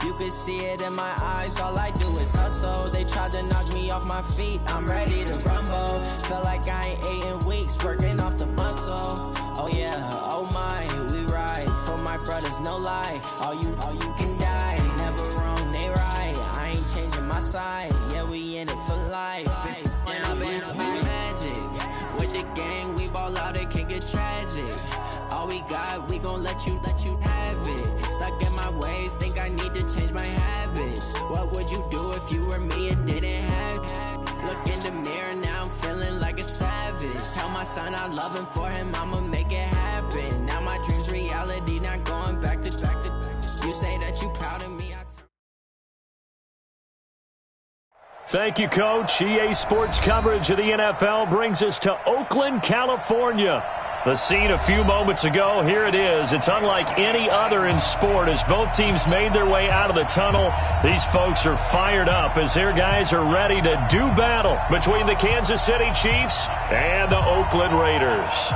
You can see it in my eyes, all I do is hustle. They tried to knock me off my feet, I'm ready to rumble. Feel like I ain't ate in weeks, working off the muscle. Oh yeah, oh my, we ride for my brothers, no lie. All you can die, never wrong, they right. I ain't changing my side, yeah, we in it for life. And I've been magic, with the gang, we ball out, it can get tragic. All we got, we gon' let you have it. Stuck in my ways, think I need to change my habits. What would you do if you were me and didn't have it? Look in the mirror, now I'm feeling like a savage. Tell my son I love him, for him I'ma make it happen. Now my dream's reality, not going back to. You say that you proud of me, Thank you, Coach. EA Sports coverage of the NFL brings us to Oakland, California. The scene a few moments ago, here it is. It's unlike any other in sport as both teams made their way out of the tunnel. These folks are fired up as their guys are ready to do battle between the Kansas City Chiefs and the Oakland Raiders.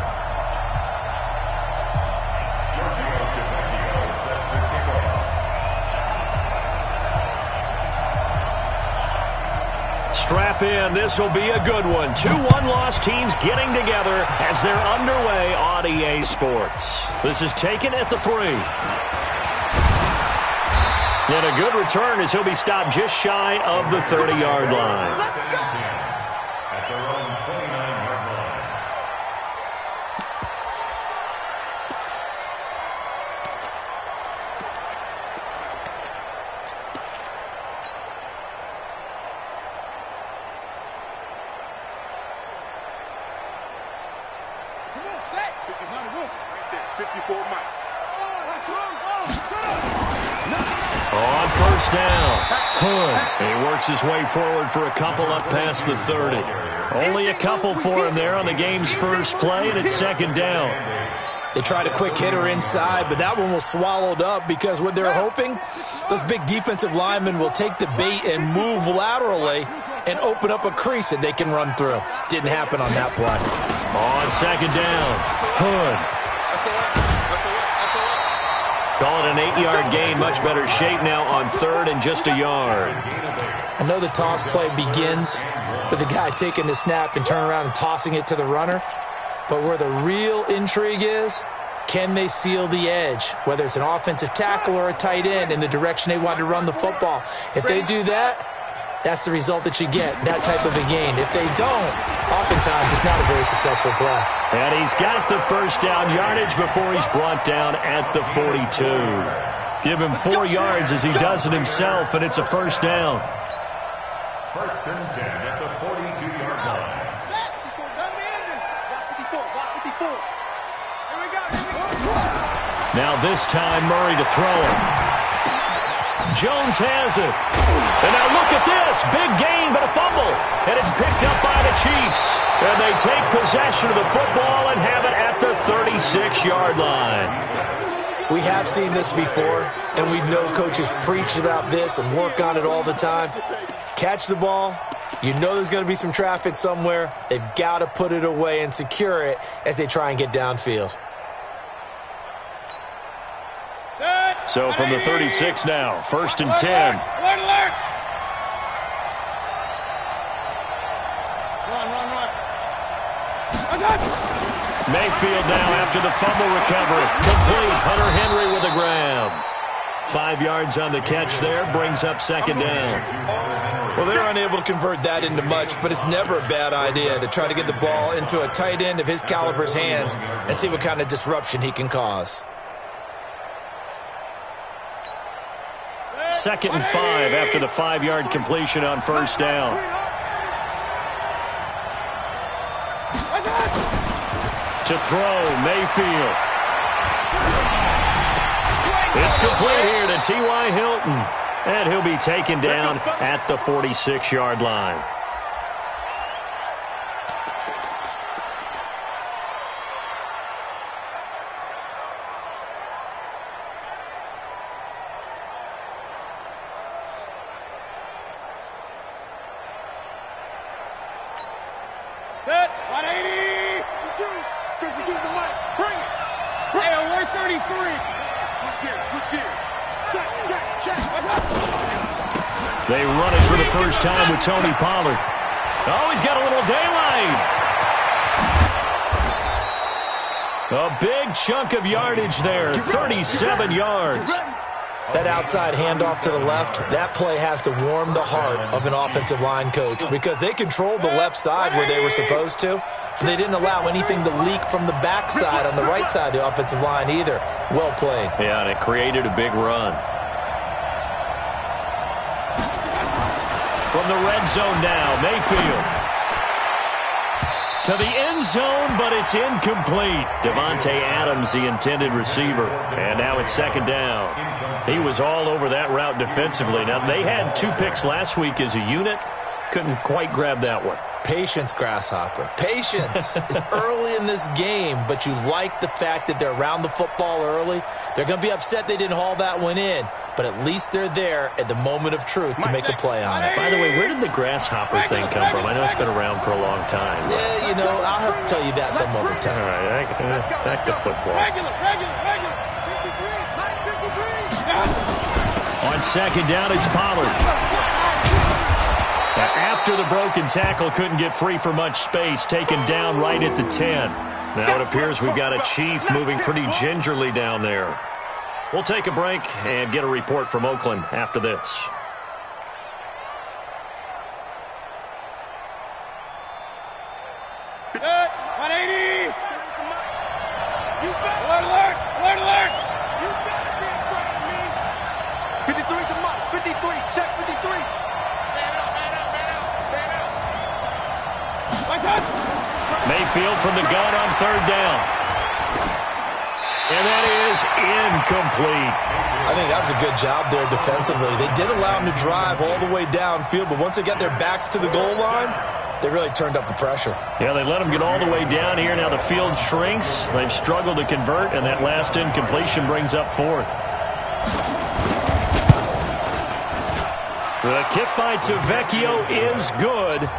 Strap in. This will be a good one. 2 one-loss teams getting together as they're underway on EA Sports. This is taken at the 3. And a good return as he'll be stopped just shy of the 30-yard line. At their own 29-yard line. Come on, set. 54 miles. On first down, Hood. He works his way forward for a couple up past the 30. Only a couple for him there on the game's first play, and it's second down. They tried a quick hitter inside, but that one was swallowed up because what they're hoping, those big defensive linemen will take the bait and move laterally and open up a crease that they can run through. Didn't happen on that play. On second down, Hood. Call it an 8-yard gain, much better shape now on third and just a yard. I know the toss play begins with the guy taking the snap and turning around and tossing it to the runner. But where the real intrigue is, can they seal the edge, whether it's an offensive tackle or a tight end, in the direction they want to run the football? If they do that, that's the result that you get, that type of a gain. If they don't, oftentimes it's not a very successful play. And he's got the first down yardage before he's brought down at the 42. Give him 4 yards as he does it himself, and it's a first down. First and 10 at the 42-yard line. Now this time Murray to throw it. Jones has it. And now look at this. Big gain, but a fumble. And it's picked up by the Chiefs. And they take possession of the football and have it at the 36-yard line. We have seen this before, and we know coaches preach about this and work on it all the time. Catch the ball. You know there's going to be some traffic somewhere. They've got to put it away and secure it as they try and get downfield. So from the 36 now, first and 10. Alert! Mayfield now after the fumble recovery. Complete. Hunter Henry with a grab. 5 yards on the catch there, brings up second down. Well, they're unable to convert that into much, but it's never a bad idea to try to get the ball into a tight end of his caliber's hands and see what kind of disruption he can cause. Second and 5 after the 5-yard completion on first down. To throw, Mayfield. It's complete here to T.Y. Hilton. And he'll be taken down at the 46-yard line. Set, 180. 52's the light. Bring it. Hey, 133. Switch gears. Check. They run it for the first time with Tony Pollard. Oh, he's got a little daylight. A big chunk of yardage there, 37 yards. That outside handoff to the left, that play has to warm the heart of an offensive line coach because they controlled the left side where they were supposed to. They didn't allow anything to leak from the backside on the right side of the offensive line either. Well played. Yeah, and it created a big run. From the red zone now, Mayfield. To the end zone, but it's incomplete. Davante Adams, the intended receiver. And now it's second down. He was all over that route defensively. Now, they had 2 picks last week as a unit. Couldn't quite grab that one. Patience, Grasshopper. Patience. It's early in this game, but you like the fact that they're around the football early. They're going to be upset they didn't haul that one in, but at least they're there at the moment of truth to make a play on it. By the way, where did the Grasshopper thing come from? I know it's been around for a long time. Yeah, you know, I'll have to tell you that some other time. All right, back to football. On second down, it's Pollard. After the broken tackle, couldn't get free for much space, taken down right at the 10. Now it appears we've got a Chief moving pretty gingerly down there. We'll take a break and get a report from Oakland after this. Alert! 180! Alert! Alert! You better be in front of me! 53's the mark. 53. Check 53. Mayfield from the gun on third down. And that is incomplete. I think that was a good job there defensively. They did allow them to drive all the way downfield, but once they got their backs to the goal line, they really turned up the pressure. Yeah, they let them get all the way down here. Now the field shrinks. They've struggled to convert, and that last incompletion brings up fourth. The kick by Tavecchio is good.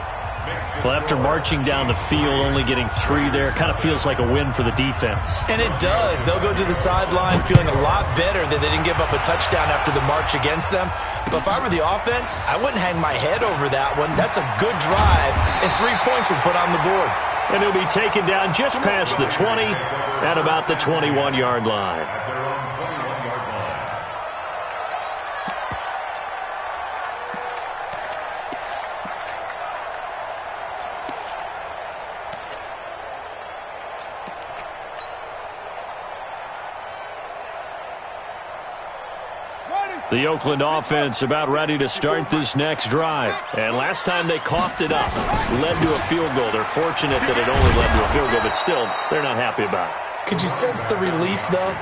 Well, after marching down the field, only getting 3 there, kind of feels like a win for the defense. And it does. They'll go to the sideline feeling a lot better that they didn't give up a touchdown after the march against them. But if I were the offense, I wouldn't hang my head over that one. That's a good drive, and 3 points were put on the board. And he'll be taken down just past the 20 at about the 21-yard line. The Oakland offense about ready to start this next drive. And last time they coughed it up, led to a field goal. They're fortunate that it only led to a field goal, but still, they're not happy about it. Could you sense the relief, though,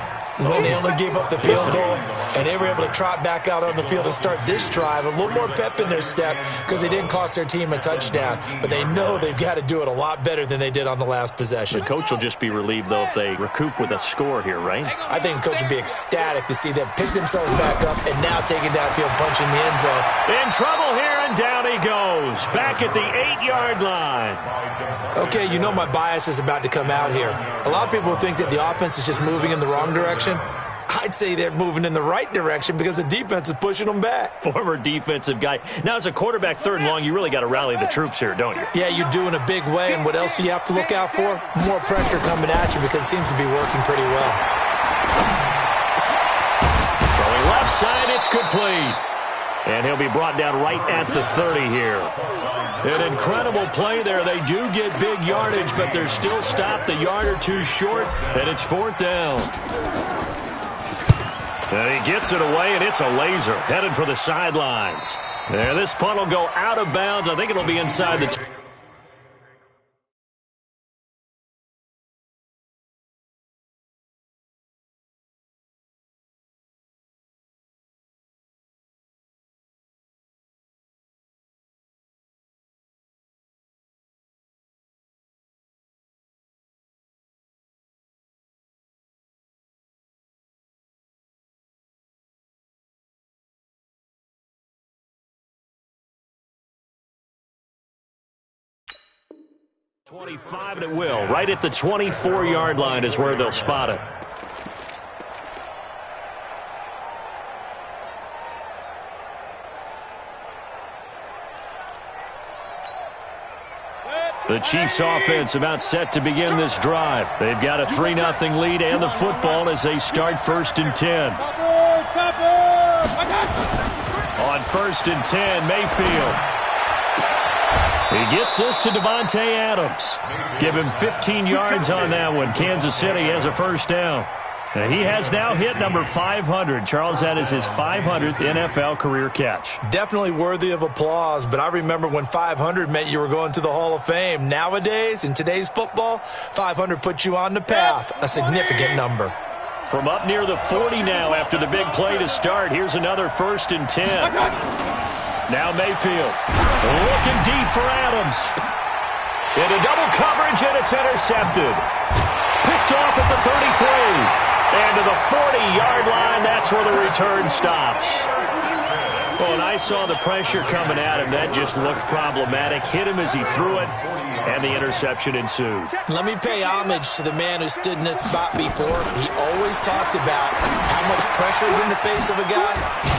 when they only gave up the field goal and they were able to trot back out on the field and start this drive? A little more pep in their step because they didn't cost their team a touchdown, but they know they've got to do it a lot better than they did on the last possession. The coach will just be relieved, though, if they recoup with a score here, right? I think the coach would be ecstatic to see them pick themselves back up and now taking downfield, punching the end zone. In trouble here, and down he goes. Back at the 8-yard line. Okay, you know my bias is about to come out here. A lot of people think that the offense is just moving in the wrong direction. I'd say they're moving in the right direction because the defense is pushing them back. Former defensive guy. Now, as a quarterback, third and long, you really got to rally the troops here, don't you? Yeah, you do in a big way. And what else do you have to look out for? More pressure coming at you because it seems to be working pretty well. Throwing left side, it's complete. And he'll be brought down right at the 30 here. An incredible play there. They do get big yardage, but they're still stopped a yard or two short, and it's fourth down. And he gets it away, and it's a laser headed for the sidelines. There, this punt will go out of bounds. I think it'll be inside the... .25 and it will. Right at the 24-yard line is where they'll spot it. The Chiefs offense about set to begin this drive. They've got a 3-0 lead and the football as they start 1st and 10. On 1st and 10, Mayfield. He gets this to Davante Adams. Give him 15 yards on that one. Kansas City has a 1st down. He has now hit number 500. Charles, that is his 500th NFL career catch. Definitely worthy of applause, but I remember when 500 meant you were going to the Hall of Fame. Nowadays, in today's football, 500 puts you on the path, a significant number. From up near the 40 now after the big play to start. Here's another 1st and 10. Now Mayfield looking deep for Adams. Into double coverage, and it's intercepted. Picked off at the 33. And to the 40-yard line, that's where the return stops. Oh, and I saw the pressure coming at him. That just looked problematic. Hit him as he threw it, and the interception ensued. Let me pay homage to the man who stood in this spot before. He always talked about how much pressure is in the face of a guy,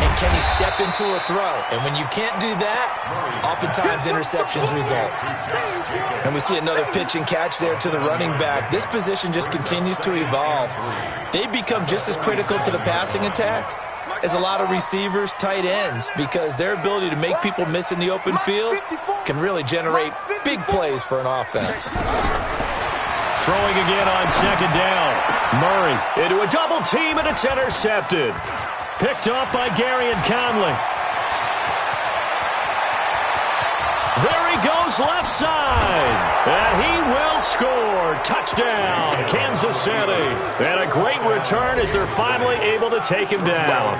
and can he step into a throw. And when you can't do that, oftentimes interceptions result. And we see another pitch and catch there to the running back. This position just continues to evolve. They become just as critical to the passing attack as a lot of receivers, tight ends, because their ability to make people miss in the open field can really generate big plays for an offense. Throwing again on 2nd down. Murray into a double team, and it's intercepted. Picked up by Gary and Conley. There he goes left side, and he will score. Touchdown, Kansas City. And a great return as they're finally able to take him down.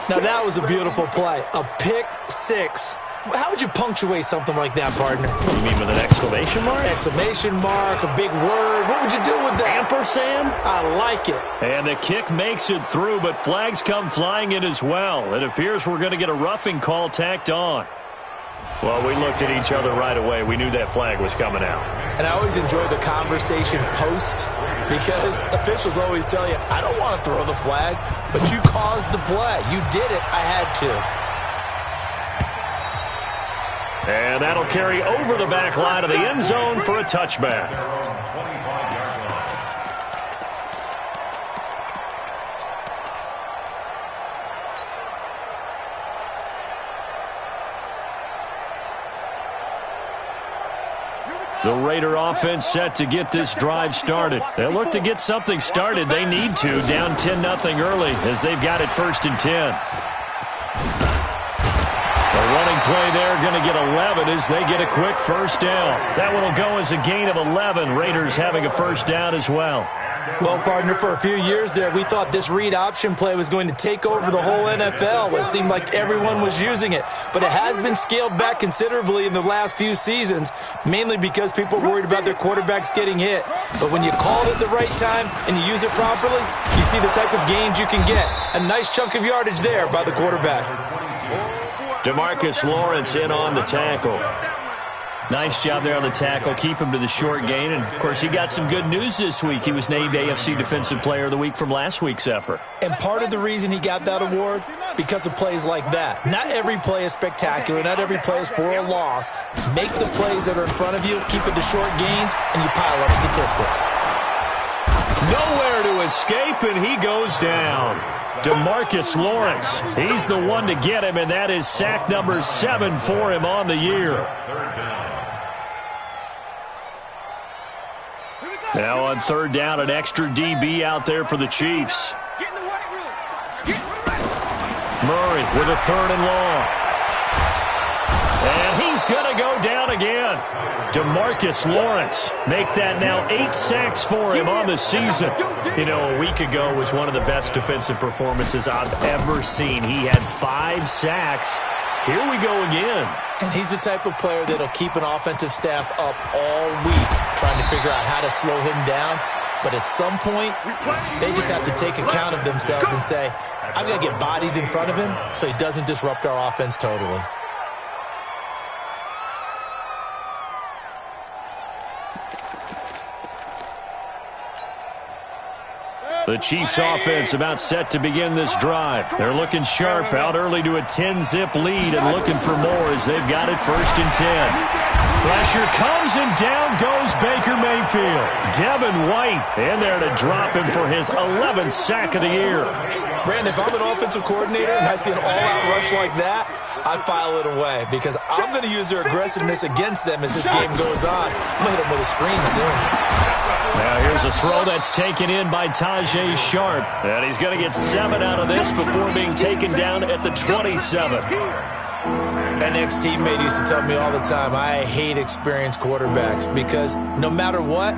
Now that was a beautiful play, a pick 6. How would you punctuate something like that, partner? You mean with an exclamation mark? Exclamation mark, a big word. What would you do with that? Ampersand? I like it. And the kick makes it through, but flags come flying in as well. It appears we're going to get a roughing call tacked on. Well, we looked at each other right away. We knew that flag was coming out. And I always enjoy the conversation post, because officials always tell you, I don't want to throw the flag, but you caused the play. You did it. I had to. And that'll carry over the back line of the end zone for a touchback. The Raider offense set to get this drive started. They'll look to get something started. They need to, down 10-0 early as they've got it 1st and 10. Running play there, going to get 11 as they get a quick 1st down. That one will go as a gain of 11. Raiders having a 1st down as well. Well, partner, for a few years there, we thought this read option play was going to take over the whole NFL. It seemed like everyone was using it. But it has been scaled back considerably in the last few seasons, mainly because people are worried about their quarterbacks getting hit. But when you call it at the right time and you use it properly, you see the type of gains you can get. A nice chunk of yardage there by the quarterback. DeMarcus Lawrence in on the tackle. Nice job there on the tackle. Keep him to the short gain. And, of course, he got some good news this week. He was named AFC Defensive Player of the Week from last week's effort. And part of the reason he got that award, because of plays like that. Not every play is spectacular. Not every play is for a loss. Make the plays that are in front of you, keep it to short gains, and you pile up statistics. Nowhere to escape, and he goes down. DeMarcus Lawrence, he's the one to get him, and that is sack number 7 for him on the year. Now on 3rd down, an extra DB out there for the Chiefs. Murray with a 3rd and long. And he's going to go down again. DeMarcus Lawrence, make that now 8 sacks for him on the season. You know, a week ago was one of the best defensive performances I've ever seen. He had 5 sacks. Here we go again. And he's the type of player that'll keep an offensive staff up all week, trying to figure out how to slow him down. But at some point, they just have to take account of themselves and say, I've got to get bodies in front of him so he doesn't disrupt our offense totally. The Chiefs offense about set to begin this drive. They're looking sharp, out early to a 10-zip lead and looking for more as they've got it 1st and 10. Pressure comes and down goes Baker Mayfield. Devin White in there to drop him for his 11th sack of the year. Brandon, if I'm an offensive coordinator and I see an all-out rush like that, I file it away because I'm going to use their aggressiveness against them as this game goes on. I'm going to hit them with a screen soon. Now here's a throw that's taken in by Tajay Sharp. And he's going to get 7 out of this before being taken down at the 27. An ex-teammate used to tell me all the time, I hate experienced quarterbacks because no matter what,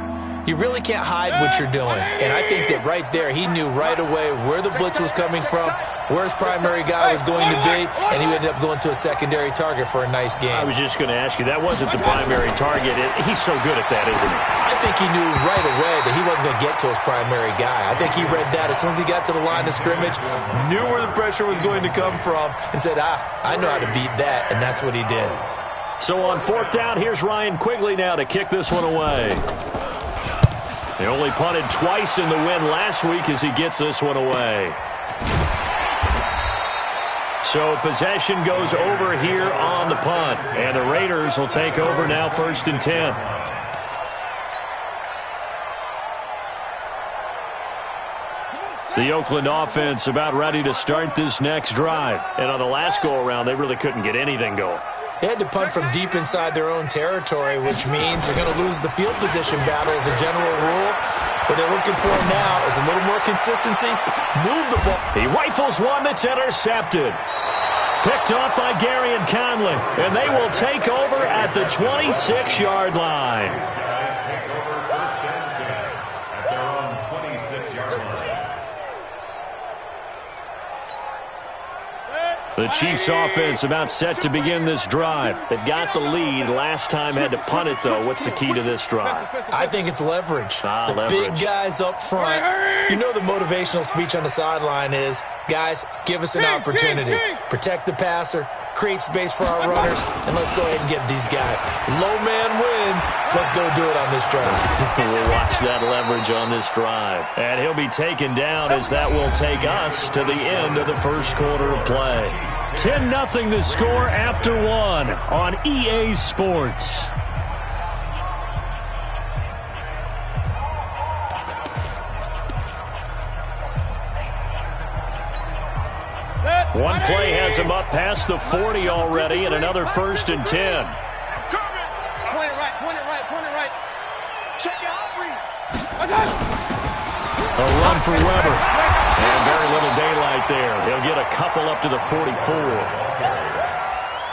you really can't hide what you're doing. And I think that right there, he knew right away where the blitz was coming from, where his primary guy was going to be, and he ended up going to a secondary target for a nice game. I was just going to ask you, that wasn't the primary target. He's so good at that, isn't he? I think he knew right away that he wasn't going to get to his primary guy. I think he read that as soon as he got to the line of scrimmage, knew where the pressure was going to come from, and said, I know how to beat that, and that's what he did. So on 4th down, here's Ryan Quigley now to kick this one away. They only punted twice in the win last week as he gets this one away. So possession goes over here on the punt. And the Raiders will take over now 1st and 10. The Oakland offense about ready to start this next drive. And on the last go-around, they really couldn't get anything going. They had to punt from deep inside their own territory, which means they're going to lose the field position battle as a general rule. What they're looking for now is a little more consistency. Move the ball. He rifles one that's intercepted. Picked off by Gary and Conley. And they will take over at the 26-yard line. Take over 1st and 10 at their own 26-yard line. The Chiefs offense about set to begin this drive. They've got the lead. Last time had to punt it, though. What's the key to this drive? I think it's leverage. The leverage. big guys up front. You know the motivational speech on the sideline is, guys, give us an opportunity. Protect the passer, create space for our runners, and let's go ahead and get these guys. Low man wins. Let's go do it on this drive. We'll watch that leverage on this drive. And he'll be taken down as that will take us to the end of the first quarter of play. 10-0 the score after 1 on EA Sports. One play has him up past the 40 already, and another 1st and 10. Point it right, point it right, point it right. Check your hot read. A run for Weber. And very little daylight there. He'll get a couple up to the 44.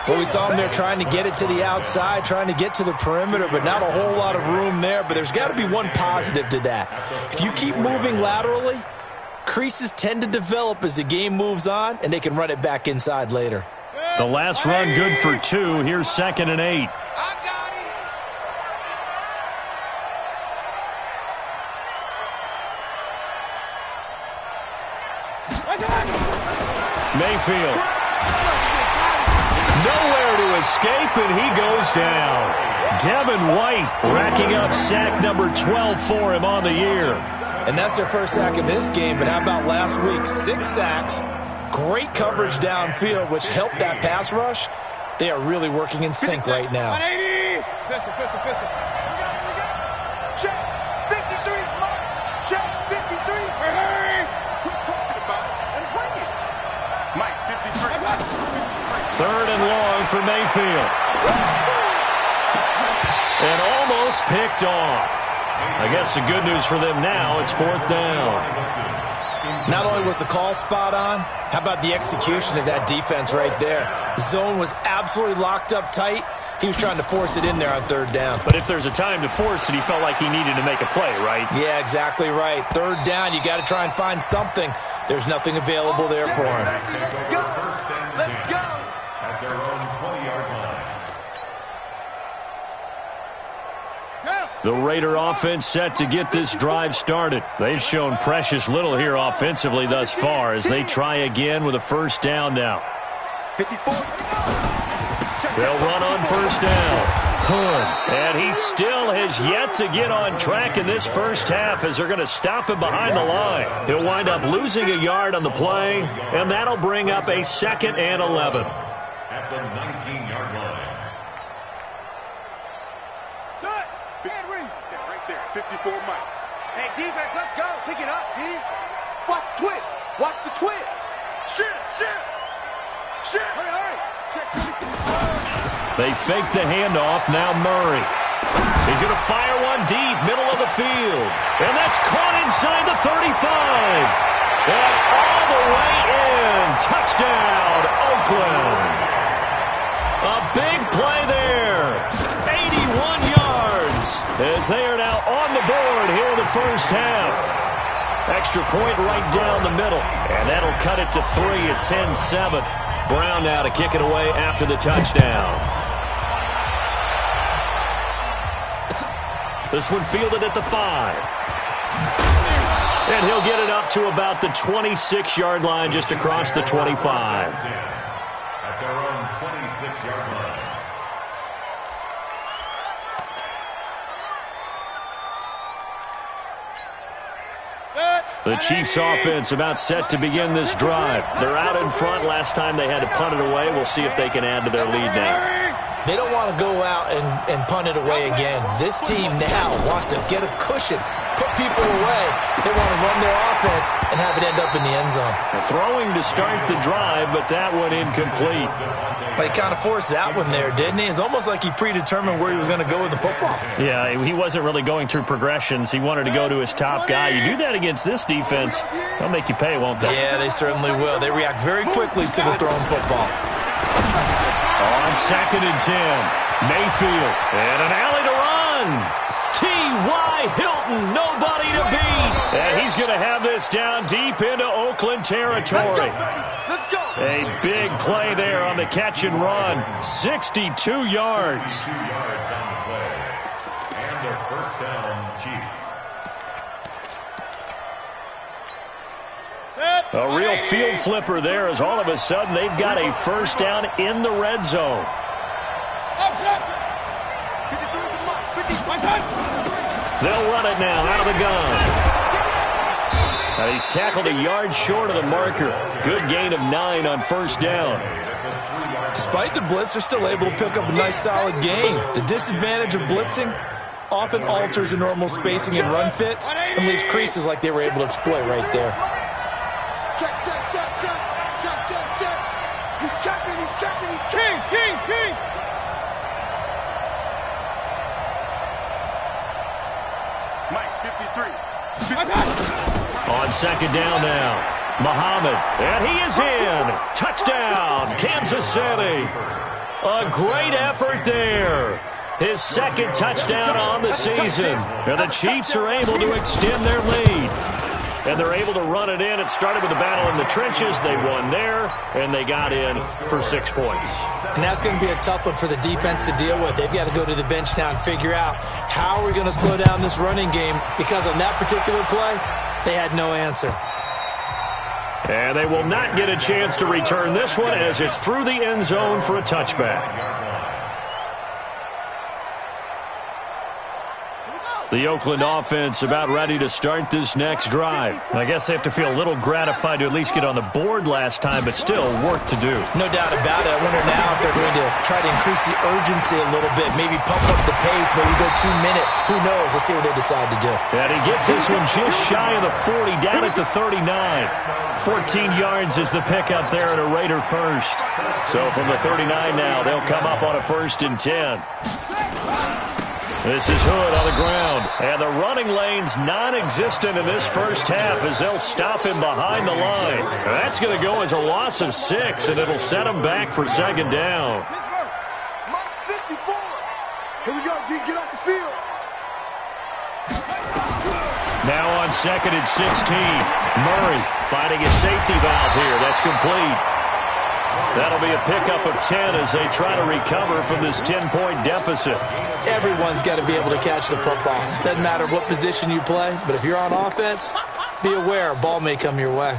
Well, we saw him there trying to get it to the outside, trying to get to the perimeter, but not a whole lot of room there. But there's got to be one positive to that. If you keep moving laterally, creases tend to develop as the game moves on, and they can run it back inside later. The last run good for 2. Here's 2nd and 8. Mayfield. Nowhere to escape, and he goes down. Devin White racking up sack number 12 for him on the year. And that's their first sack of this game, but how about last week? 6 sacks, great coverage downfield, which helped that pass rush. They are really working in sync right now. 180. Pistol. Check. 53's mark. Check. 53. Hey. Quit talking about it and bring it. Mike, 53. 3rd and long for Mayfield. And almost picked off. I guess the good news for them now, it's 4th down. Not only was the call spot on, how about the execution of that defense right there? The zone was absolutely locked up tight. He was trying to force it in there on 3rd down. But if there's a time to force it, he felt like he needed to make a play, right? Yeah, exactly right. 3rd down, you got to try and find something. There's nothing available there for him. Let's go. At their own 20-yard line. The Raider offense set to get this drive started. They've shown precious little here offensively thus far as they try again with a 1st down now. 54. They'll run on 1st down. Hood. And he still has yet to get on track in this first half as they're going to stop him behind the line. He'll wind up losing a yard on the play, and that'll bring up a 2nd and 11. At the 19-yard line. Set. Bad ring. Yeah, right there. 54 Mike. Hey, defense, let's go. Pick it up, D. Watch the twist. Watch the twist. Shit. Hurry. Check. They fake the handoff. Now Murray. He's going to fire one deep, middle of the field. And that's caught inside the 35. And all the way in. Touchdown, Oakland. A big play there. 81 yards as they are now on the board here in the first half. Extra point right down the middle. And that'll cut it to 3 at 10-7. Brown now to kick it away after the touchdown. This one fielded at the 5. And he'll get it up to about the 26-yard line just across the 25. At their own 26-yard line. The Chiefs offense about set to begin this drive. They're out in front. Last time they had to punt it away. We'll see if they can add to their lead now. They don't want to go out and punt it away again. This team now wants to get a cushion, put people away. They want to run their offense and have it end up in the end zone. Throwing to start the drive, but that one incomplete. But he kind of forced that one there, didn't he? It's almost like he predetermined where he was going to go with the football. Yeah, he wasn't really going through progressions. He wanted to go to his top guy. You do that against this defense, they'll make you pay, won't they? Yeah, they certainly will. They react very quickly to the thrown football. On 2nd and 10, Mayfield, and an alley to run. T.Y. Hilton, nobody to beat. And he's going to have this down deep into Oakland territory. Let's go. A big play there on the catch and run. 62 yards. 62 yards on the play. And a first down, Chiefs. A real field flipper there as all of a sudden they've got a first down in the red zone. They'll run it now out of the gun. He's tackled a yard short of the marker. Good gain of 9 on first down. Despite the blitz, they're still able to pick up a nice solid gain. The disadvantage of blitzing often alters the normal spacing and run fits and leaves creases like they were able to exploit right there. Check. He's checking. King. Mike, 53. On 2nd down now, Muhammad, and he is in. Touchdown, Kansas City. A great effort there. His 2nd touchdown on the season. And the Chiefs are able to extend their lead. And they're able to run it in. It started with a battle in the trenches. They won there, and they got in for 6 points. And that's going to be a tough one for the defense to deal with. They've got to go to the bench now and figure out how are we going to slow down this running game, because on that particular play, they had no answer. And they will not get a chance to return this one as it's through the end zone for a touchback. The Oakland offense about ready to start this next drive. I guess they have to feel a little gratified to at least get on the board last time, but still work to do. No doubt about it. I wonder now if they're going to try to increase the urgency a little bit, maybe pump up the pace, maybe go 2-minute. Who knows? Let's see what they decide to do. And he gets this one just shy of the 40, down at the 39. 14 yards is the pickup there and a Raider first. So from the 39 now, they'll come up on a 1st and 10. This is Hood on the ground, and the running lane's non-existent in this first half as they'll stop him behind the line. That's going to go as a loss of 6, and it'll set him back for 2nd down. Mike, 54. Here we go, D. Get off the field. Now on 2nd and 16, Murray finding a safety valve here. That's complete. That'll be a pickup of 10 as they try to recover from this 10-point deficit. Everyone's got to be able to catch the football. Doesn't matter what position you play, but if you're on offense, be aware a ball may come your way.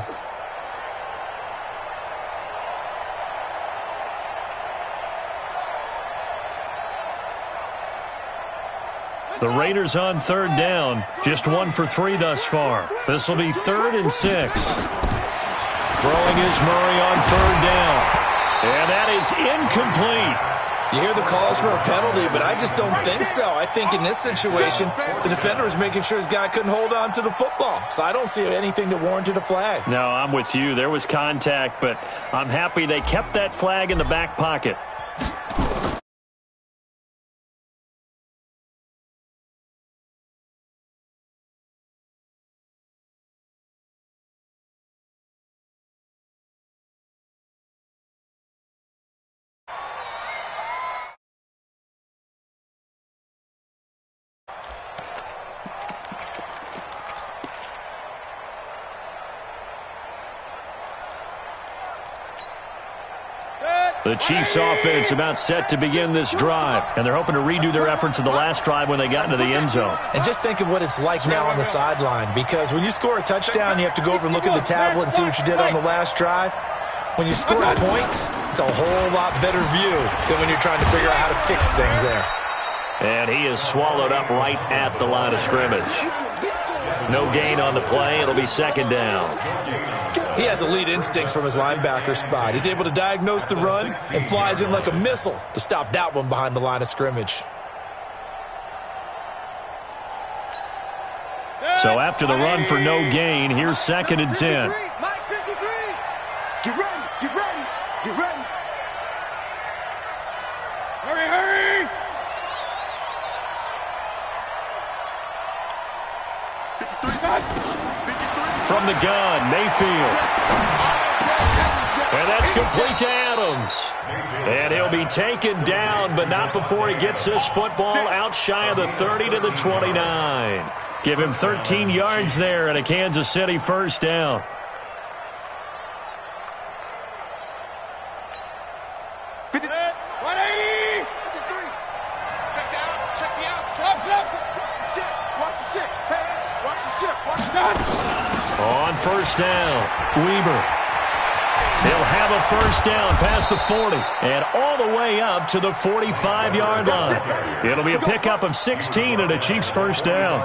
The Raiders on third down. Just 1 for 3 thus far. This will be 3rd and 6. Throwing is Murray on third down. And that is incomplete. You hear the calls for a penalty, but I just don't think so. I think in this situation, the defender was making sure his guy couldn't hold on to the football. So I don't see anything that warranted a flag. No, I'm with you. There was contact, but I'm happy they kept that flag in the back pocket. The Chiefs offense about set to begin this drive, and they're hoping to redo their efforts in the last drive when they got into the end zone. And just think of what it's like now on the sideline, because when you score a touchdown, you have to go over and look at the tablet and see what you did on the last drive. When you score points, it's a whole lot better view than when you're trying to figure out how to fix things there. And he is swallowed up right at the line of scrimmage. No gain on the play. It'll be 2nd down. He has elite instincts from his linebacker spot. He's able to diagnose the run and flies in like a missile to stop that one behind the line of scrimmage. So after the run for no gain, here's 2nd and 10. Mike 53. Get ready. Get ready. Get ready. Hurry, hurry. 53. From the gun, Mayfield. And that's complete to Adams. And he'll be taken down, but not before he gets this football out shy of the 30 to the 29. Give him 13 yards there and a Kansas City first down. On first down, Weber. He'll have a first down past the 40 and all the way up to the 45-yard line. It'll be a pickup of 16 and a Chiefs first down.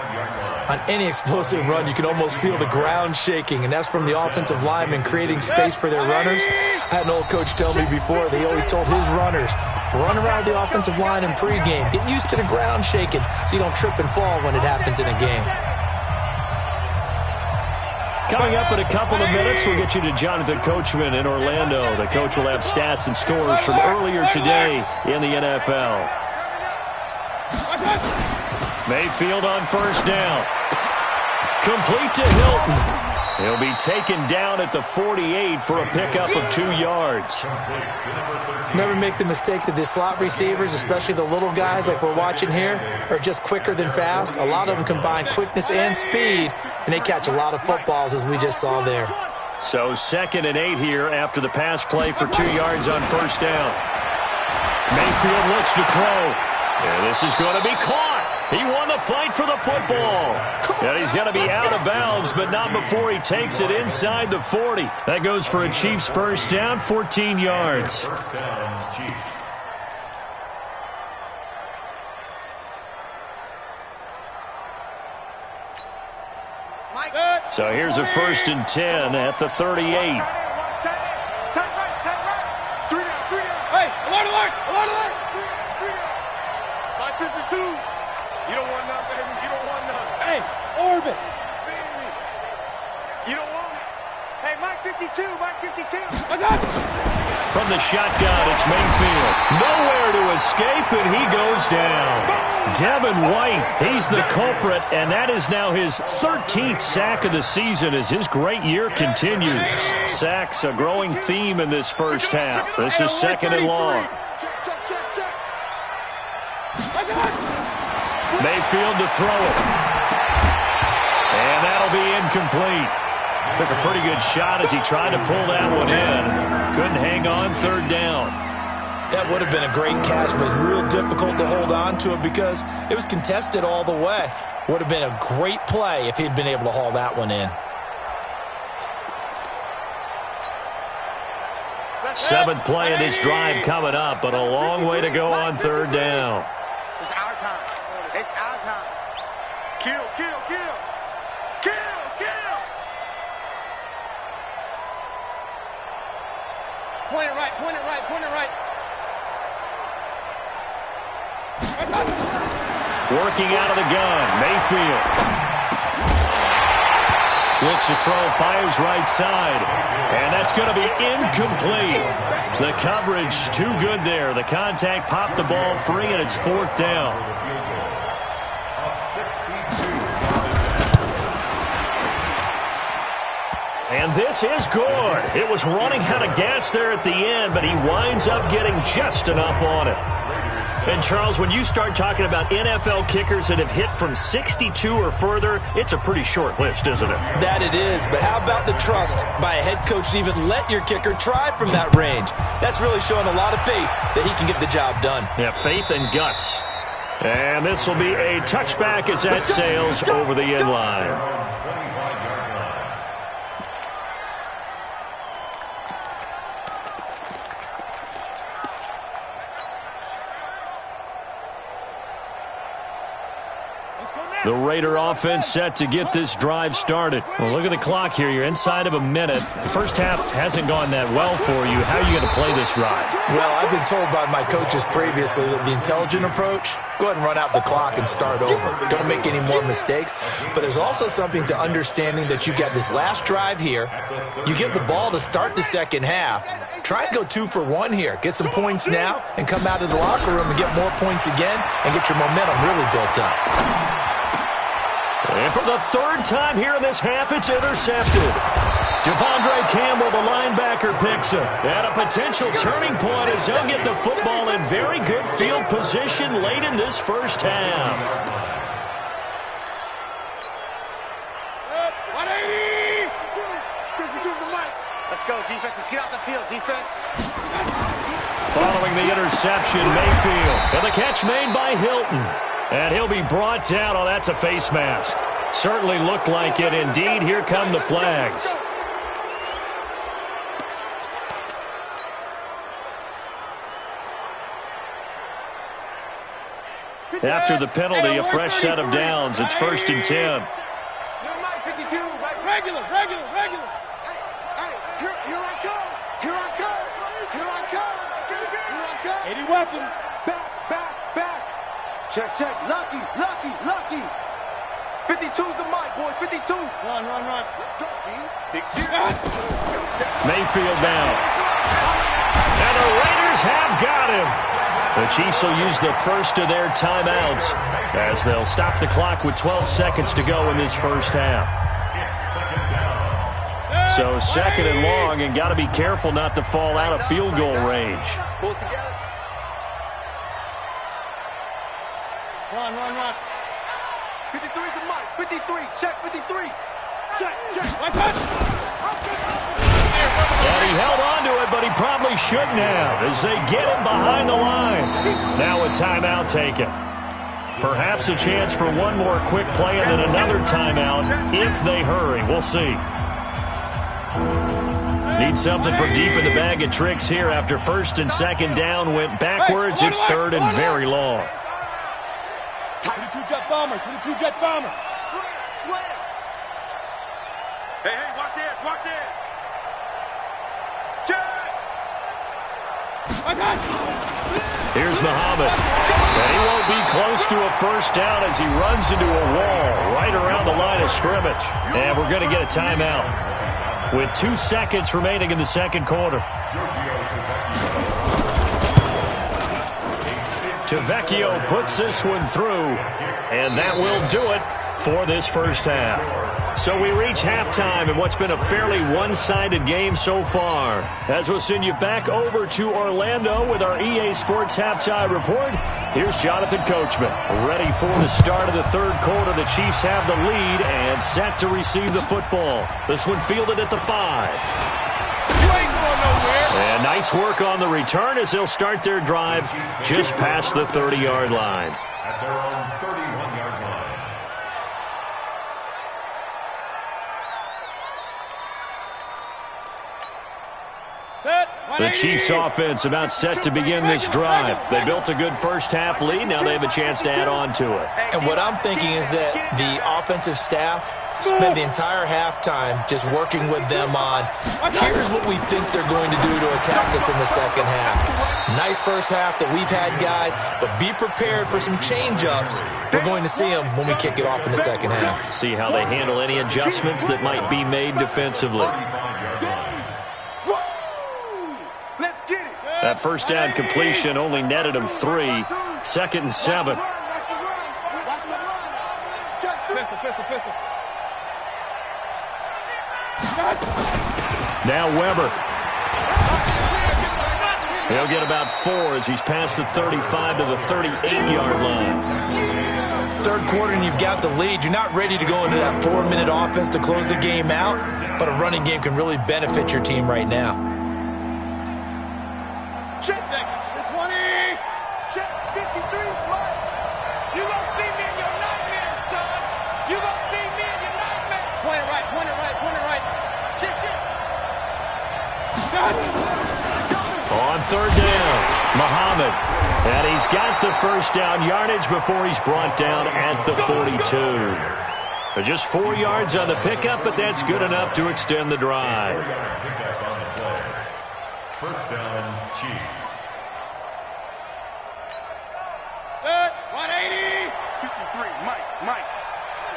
On any explosive run, you can almost feel the ground shaking, and that's from the offensive linemen creating space for their runners. I had an old coach tell me before, they always told his runners, run around the offensive line in pregame. Get used to the ground shaking so you don't trip and fall when it happens in a game. Coming up in a couple of minutes, we'll get you to Jonathan Coachman in Orlando. The coach will have stats and scores from earlier today in the NFL. Mayfield on first down. Complete to Hilton. He'll be taken down at the 48 for a pickup of 2 yards. Never make the mistake that the slot receivers, especially the little guys like we're watching here, are just quicker than fast. A lot of them combine quickness and speed, and they catch a lot of footballs, as we just saw there. So 2nd and 8 here after the pass play for 2 yards on first down. Mayfield looks to throw. And this is going to be caught. He won the fight for the football. And he's going to be out of bounds, but not before he takes it inside the 40. That goes for a Chiefs first down, 14 yards. First down, Chiefs. So here's a 1st and 10 at the 38. Hey, alert! 552. You don't want none, baby. You don't want none. Hey, orbit. You don't want it. Hey, Mike 52. From the shotgun, it's Mayfield. Nowhere to escape, and he goes down. Devin White, he's the culprit, and that is now his 13th sack of the season as his great year continues. Sacks a growing theme in this first half. This is 2nd and long. Mayfield to throw it. And that'll be incomplete. Took a pretty good shot as he tried to pull that one in. Couldn't hang on 3rd down. That would have been a great catch, but it was real difficult to hold on to it because it was contested all the way. Would have been a great play if he'd been able to haul that one in. 7th play of this drive coming up, but a long way to go on 3rd down. It's our time. It's our time. Kill, kill, kill. Kill, kill. Point it right, point it right, point it right. Working out of the gun, Mayfield. Looks to throw, fires right side. And that's going to be incomplete. The coverage too good there. The contact popped the ball free, and it's 4th down. And this is good. It was running out of gas there at the end, but he winds up getting just enough on it. And, Charles, when you start talking about NFL kickers that have hit from 62 or further, it's a pretty short list, isn't it? That it is, but how about the trust by a head coach to even let your kicker try from that range? That's really showing a lot of faith that he can get the job done. Yeah, faith and guts. And this will be a touchback as that sails over the end line. The Raider offense set to get this drive started. Well, look at the clock here. You're inside of a minute. The first half hasn't gone that well for you. How are you going to play this drive? Well, I've been told by my coaches previously that the intelligent approach, go ahead and run out the clock and start over. Don't make any more mistakes. But there's also something to understanding that you got this last drive here. You get the ball to start the second half. Try and go 2 for 1 here. Get some points now and come out of the locker room and get more points again and get your momentum really built up. And for the 3rd time here in this half, it's intercepted. Devondre Campbell, the linebacker, picks it. And a potential turning point as they'll get the football in very good field position late in this first half. 180! Let's go, defense. Let's get out the field, defense. Following the interception, Mayfield. And the catch made by Hilton. And he'll be brought down. Oh, that's a face mask. Certainly looked like it. Indeed, here come the flags. After the penalty, a fresh set of downs. It's 1st and 10. 52, regular. Hey, here I come. Here I come. Here I come. Here I come. 80 weapon. Back. Check. Lucky. 52's the mic, boys. 52. Run. Let's go, D. Big Mayfield down. And the Raiders have got him. The Chiefs will use the first of their timeouts as they'll stop the clock with 12 seconds to go in this first half. So 2nd and long, and got to be careful not to fall out of field goal range. Pull it together. Run. 53's the mic. 53. Check 53. Check. And he held on to it, but he probably shouldn't have as they get him behind the line. Now a timeout taken. Perhaps a chance for one more quick play and then another timeout if they hurry. We'll see. Need something from deep in the bag of tricks here after 1st and 2nd down went backwards. It's 3rd and very long. 22 jet bomber. Slam. Hey, watch it. Check. Here's Muhammad. And he won't be close to a first down as he runs into a wall right around the line of scrimmage. And we're going to get a timeout with 2 seconds remaining in the 2nd quarter. Tavecchio puts this one through, and that will do it for this first half. So we reach halftime in what's been a fairly one-sided game so far. As we'll send you back over to Orlando with our EA Sports Halftime Report, here's Jonathan Coachman. Ready for the start of the 3rd quarter. The Chiefs have the lead and set to receive the football. This one fielded at the 5. And nice work on the return as they'll start their drive just past the 30-yard line. At their own 31-yard line. Set. The Chiefs offense about set to begin this drive. They built a good first-half lead. Now they have a chance to add on to it. And what I'm thinking is that the offensive staff spent the entire halftime just working with them on, here's what we think they're going to do to attack us in the second half. Nice first half that we've had, guys, but be prepared for some change-ups. We're going to see them when we kick it off in the second half. See how they handle any adjustments that might be made defensively. That first down completion only netted him 3. 2nd and 7. Now Weber. He'll get about 4 as he's past the 35 to the 38-yard line. Third quarter and you've got the lead. You're not ready to go into that 4-minute offense to close the game out, but a running game can really benefit your team right now. Check. 20. Check. 53's mine. You gonna see me in your nightmare, son. You gonna see me in your nightmare. Point it right. Shit. On third down, Muhammad. And he's got the first down yardage before he's brought down at the 42. Just 4 yards on the pickup, but that's good enough to extend the drive. First down, Chiefs. 180. 53, Mike.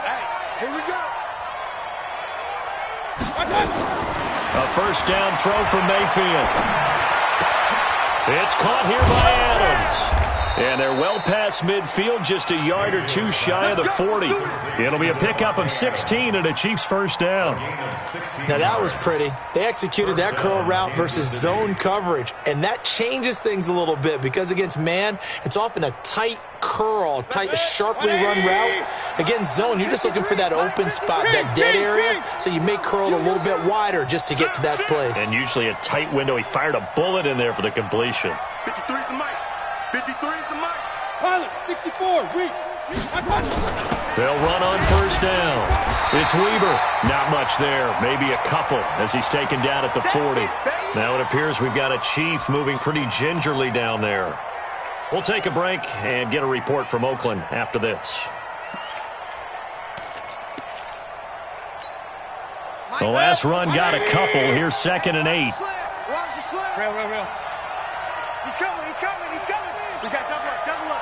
Hey, here we go. A first down throw from Mayfield. It's caught here by Adams. And they're well past midfield, just a yard or 2 shy of the 40. It'll be a pickup of 16 and a Chiefs first down. Now that was pretty. They executed that curl route versus zone coverage, and that changes things a little bit because against man, it's often a tight curl, tight, sharply run route. Against zone, you're just looking for that open spot, that dead area, so you may curl it a little bit wider just to get to that place. And usually a tight window. He fired a bullet in there for the completion. 53's the Mike. 53's the Mike. Pilot, 64. Weak. They'll run on first down. It's Weber. Not much there. Maybe a couple as he's taken down at the 40. Now it appears we've got a Chief moving pretty gingerly down there. We'll take a break and get a report from Oakland after this. The last run got a couple. Here's 2nd and 8. Real. He's coming. We got double up.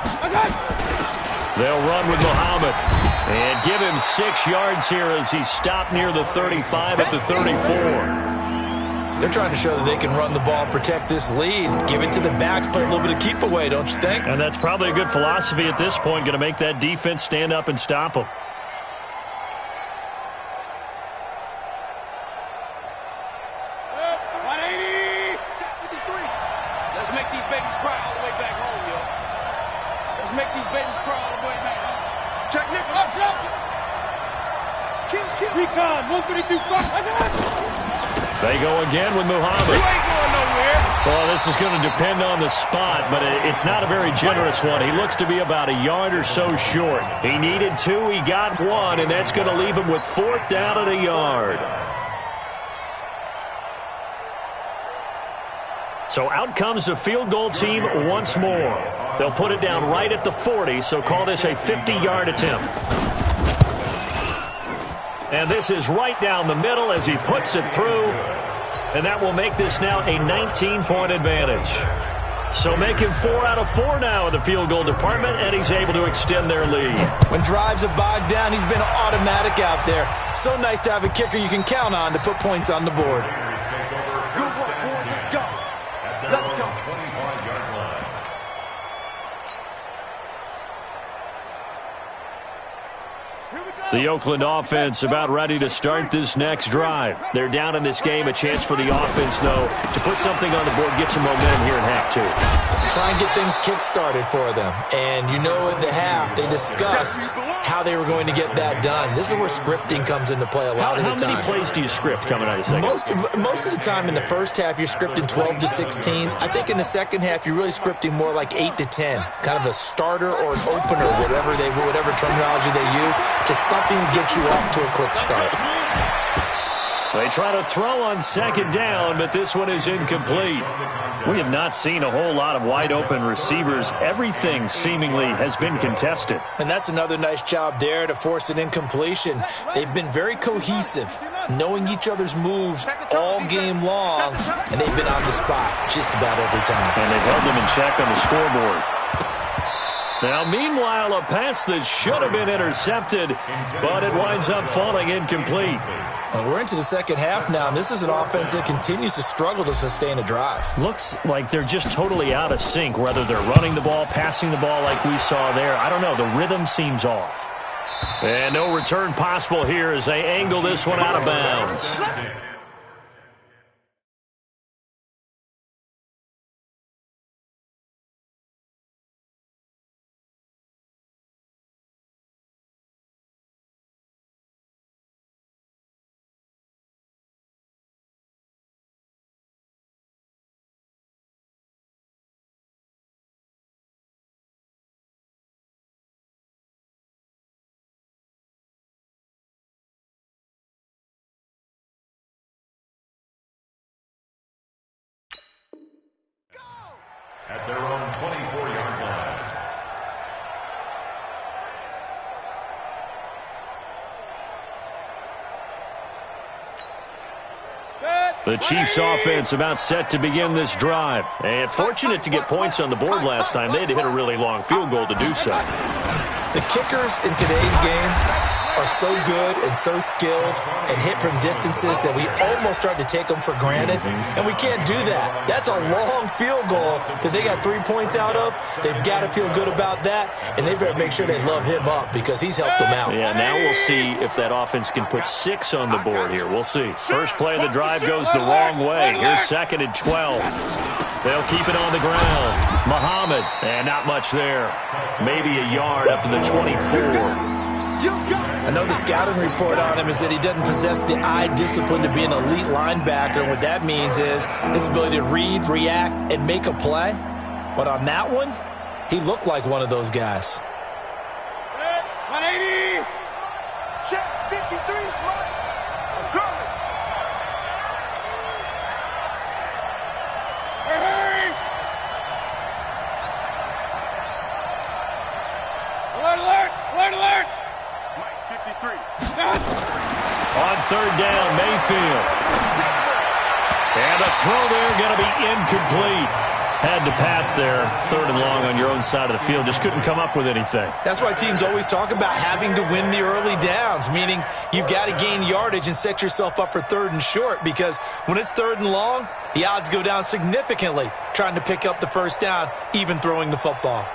They'll run with Muhammad and give him 6 yards here as he's stopped near the 35 at the 34. They're trying to show that they can run the ball, protect this lead, give it to the backs, play a little bit of keep away, don't you think? And that's probably a good philosophy at this point, going to make that defense stand up and stop them. Recon, 132. They go again with Muhammad. You ain't going nowhere. Well, this is going to depend on the spot, but it's not a very generous one. He looks to be about a yard or so short. He needed 2, he got 1, and that's going to leave him with 4th down and a yard. So out comes the field goal team once more. They'll put it down right at the 40, so call this a 50-yard attempt. And this is right down the middle as he puts it through. And that will make this now a 19-point advantage. So make him 4 out of 4 now in the field goal department, and he's able to extend their lead. When drives have bogged down, he's been automatic out there. So nice to have a kicker you can count on to put points on the board. Good work, boys. Let's go. Let's go. 25-yard line. The Oakland offense about ready to start this next drive. They're down in this game. A chance for the offense, though, to put something on the board, get some momentum here in half 2. Try and get things kick-started for them. And you know at the half, they discussed how they were going to get that done. This is where scripting comes into play a lot of the time. How many plays do you script coming out of second? Most of the time in the first half, you're scripting 12 to 16. I think in the second half, you're really scripting more like 8 to 10. Kind of a starter or an opener, whatever terminology they use. Just something to get you off to a quick start. They try to throw on second down, but this one is incomplete. We have not seen a whole lot of wide-open receivers. Everything seemingly has been contested. And that's another nice job there to force an incompletion. They've been very cohesive, knowing each other's moves all game long, and they've been on the spot just about every time. And they've held them in check on the scoreboard. Now, meanwhile, a pass that should have been intercepted, but it winds up falling incomplete. And we're into the second half now, and this is an offense that continues to struggle to sustain a drive. Looks like they're just totally out of sync, whether they're running the ball, passing the ball like we saw there. I don't know. The rhythm seems off. And no return possible here as they angle this one out of bounds. At their own 24-yard line. The Chiefs offense about set to begin this drive. And fortunate to get points on the board last time. They had to hit a really long field goal to do so. The kickers in today's game are so good and so skilled and hit from distances that we almost start to take them for granted, and we can't do that. That's a long field goal that they got 3 points out of. They've got to feel good about that, and they better make sure they love him up because he's helped them out. Yeah, now we'll see if that offense can put 6 on the board here. We'll see. First play of the drive goes the wrong way. Here's 2nd and 12. They'll keep it on the ground. Muhammad, and not much there. Maybe a yard up to the 24. I know the scouting report on him is that he doesn't possess the eye discipline to be an elite linebacker. And what that means is his ability to read, react, and make a play. But on that one, he looked like one of those guys. 180. Check 53, Mike. I'm coming. Hurry. Alert, alert, alert, alert. Mike 53. On 3rd down, Mayfield. And the throw there going to be incomplete. Had to pass there. 3rd and long on your own side of the field. Just couldn't come up with anything. That's why teams always talk about having to win the early downs, meaning you've got to gain yardage and set yourself up for 3rd and short, because when it's 3rd and long, the odds go down significantly trying to pick up the 1st down, even throwing the football.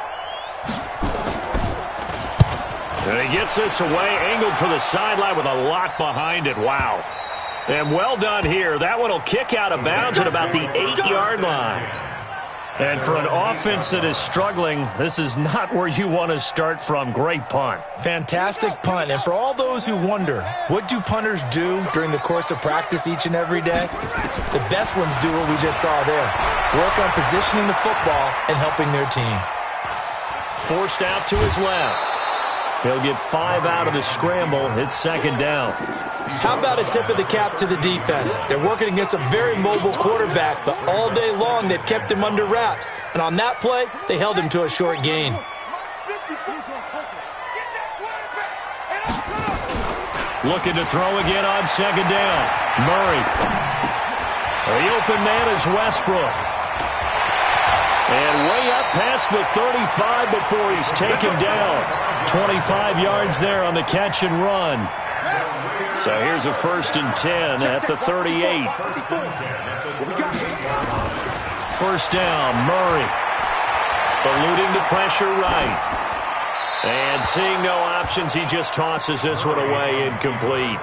And he gets this away, angled for the sideline with a lot behind it. Wow. And well done here. That one will kick out of bounds at about the 8-yard line. And for an offense that is struggling, this is not where you want to start from. Great punt. Fantastic punt. And for all those who wonder, what do punters do during the course of practice each and every day? The best ones do what we just saw there. Work on positioning the football and helping their team. Forced out to his left. He'll get 5 out of the scramble. It's 2nd down. How about a tip of the cap to the defense? They're working against a very mobile quarterback, but all day long they've kept him under wraps. And on that play, they held him to a short gain. Looking to throw again on 2nd down. Murray. The open man is Westbrook. And way up past the 35 before he's taken down. 25 yards there on the catch and run. So here's a 1st and 10 at the 38. 1st down, Murray. Eluding the pressure right. And seeing no options, he just tosses this one away, incomplete.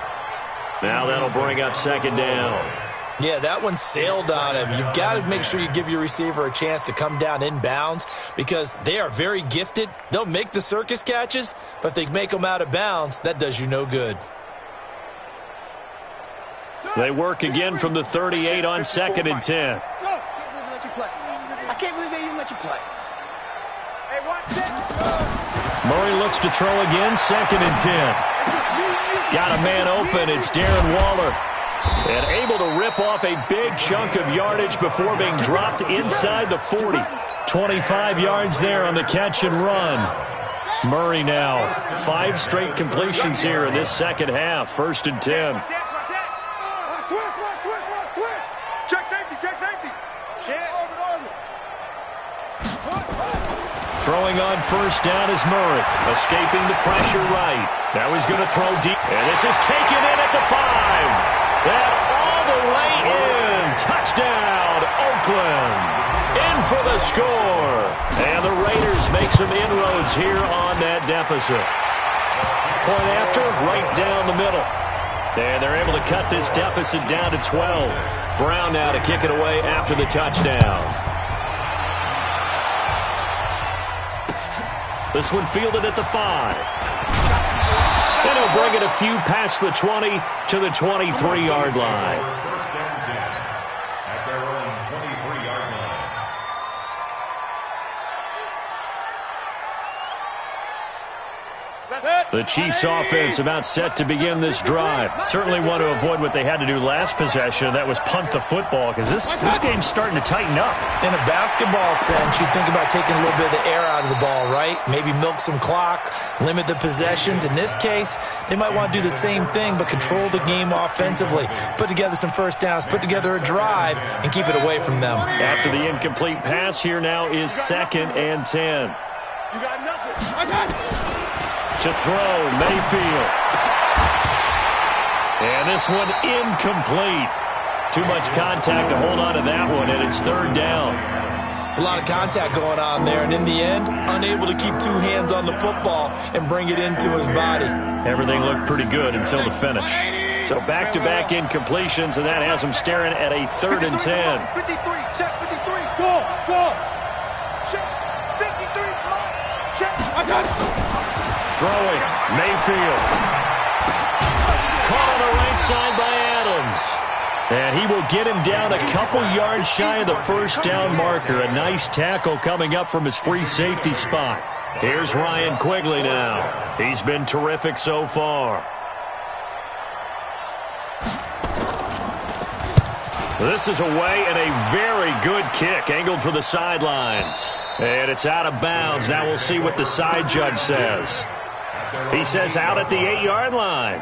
Now that'll bring up 2nd down. Yeah, that one sailed on him. You've got to make sure you give your receiver a chance to come down inbounds because they are very gifted. They'll make the circus catches, but if they make them out of bounds, that does you no good. They work again from the 38 on 2nd and 10. I can't believe they even let you play. Hey, watch it. Murray looks to throw again, 2nd and 10. Got a man open. It's Darren Waller. And able to rip off a big chunk of yardage before being dropped inside the 40. 25 yards there on the catch and run. Murray now, 5 straight completions here in this second half. 1st and 10. Check safety, check safety. Throwing on 1st down is Murray, escaping the pressure right. Now he's going to throw deep, and this is taken in at the 5. And all the way in. Touchdown, Oakland. In for the score. And the Raiders make some inroads here on that deficit. Point after, right down the middle. And they're able to cut this deficit down to 12. Brown now to kick it away after the touchdown. This one fielded at the 5. And he'll bring it a few past the 20 to the 23-yard line. 1st and 10 at their own 23-yard line. The Chiefs offense about set to begin this drive. Certainly want to avoid what they had to do last possession. That was punt the football, because this game's starting to tighten up. In a basketball sense, you think about taking a little bit of the air out of the ball, right? Maybe milk some clock, limit the possessions. In this case, they might want to do the same thing, but control the game offensively. Put together some 1st downs, put together a drive, and keep it away from them. After the incomplete pass, here now is 2nd and 10. You got nothing. To throw, Mayfield. And this one incomplete. Too much contact to hold on to that one, and it's 3rd down. It's a lot of contact going on there, and in the end, unable to keep 2 hands on the football and bring it into his body. Everything looked pretty good until the finish. So back-to-back incompletions, and that has him staring at a 3rd and 10. 53, check 53. Go. Check 53, check. I got it. Throwing, Mayfield. Caught on the right side by Adams. And he will get him down a couple yards shy of the 1st down marker. A nice tackle coming up from his free safety spot. Here's Ryan Quigley now. He's been terrific so far. This is away and a very good kick angled for the sidelines. And it's out of bounds. Now we'll see what the side judge says. He says out at the 8-yard line.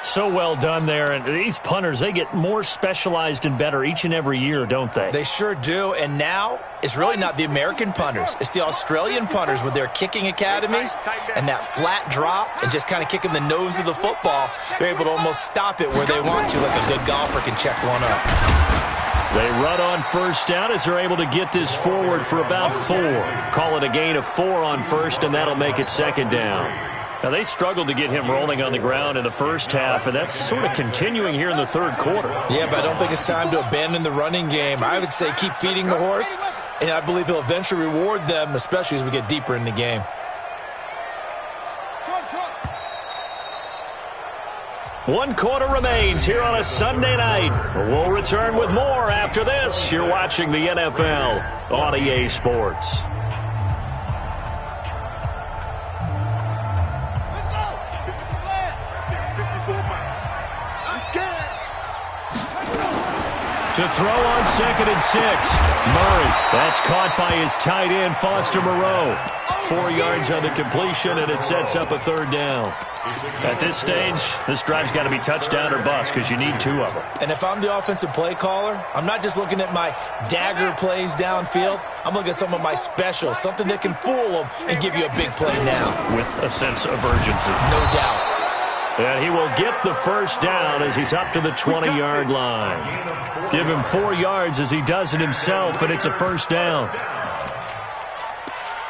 So well done there. And these punters, they get more specialized and better each and every year, don't they? They sure do. And now it's really not the American punters. It's the Australian punters with their kicking academies and that flat drop and just kind of kicking the nose of the football. They're able to almost stop it where they want to, like a good golfer can check one up. They run on 1st down as they're able to get this forward for about 4. Call it a gain of 4 on 1st, and that'll make it 2nd down. Now, they struggled to get him rolling on the ground in the 1st half, and that's sort of continuing here in the 3rd quarter. Yeah, but I don't think it's time to abandon the running game. I would say keep feeding the horse, and I believe he'll eventually reward them, especially as we get deeper in the game. 1 quarter remains here on a Sunday night. We'll return with more after this. You're watching the NFL on EA Sports. Let's go. To throw on 2nd and 6. Murray. That's caught by his tight end, Foster Moreau. 4 yards on the completion, and it sets up a 3rd down. At this stage, this drive's got to be touchdown or bust because you need 2 of them. And if I'm the offensive play caller, I'm not just looking at my dagger plays downfield. I'm looking at some of my specials, something that can fool them and give you a big play now. With a sense of urgency. No doubt. And he will get the 1st down as he's up to the 20-yard line. Give him 4 yards as he does it himself, and it's a 1st down.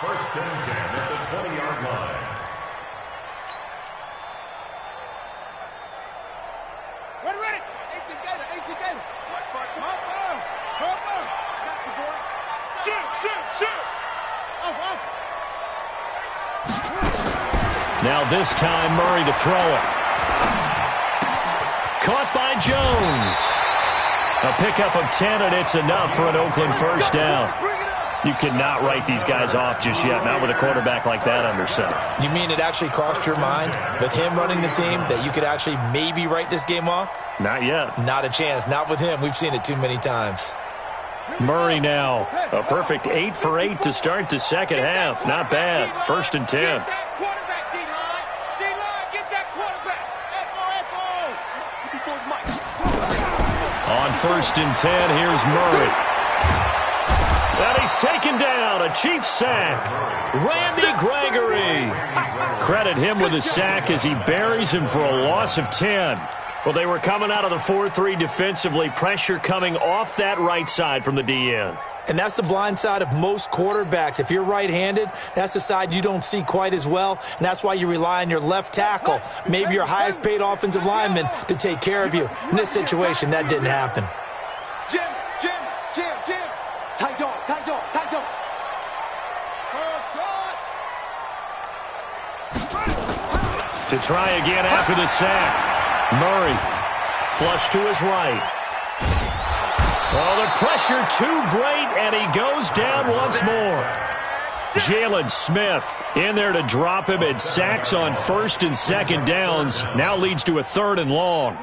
1st and 10 at the 20-yard line. Ready. 18 Gator. Hop. Got you, boy. Shoot. Off. Now this time, Murray to throw it. Caught by Jones. A pickup of 10, and it's enough for an Oakland 1st down. You cannot write these guys off just yet, not with a quarterback like that under center. You mean it actually crossed your mind with him running the team that you could actually maybe write this game off? Not yet. Not a chance. Not with him. We've seen it too many times. Murray now. A perfect 8 for 8 to start the second half. Not bad. 1st and 10. Get that quarterback, D-line. D-line, get that quarterback. On 1st and 10, here's Murray. And he's taken down. A Chiefs sack. Randy Gregory. Credit him with a sack as he buries him for a loss of 10. Well, they were coming out of the 4-3 defensively. Pressure coming off that right side from the DN. And that's the blind side of most quarterbacks. If you're right-handed, that's the side you don't see quite as well, and that's why you rely on your left tackle, maybe your highest-paid offensive lineman, to take care of you. In this situation, that didn't happen. Jim. Tight dog. To try again after the sack. Murray, flush to his right. Oh, the pressure too great, and he goes down once more. Jalen Smith in there to drop him, and sacks on 1st and 2nd downs. Now leads to a 3rd and long.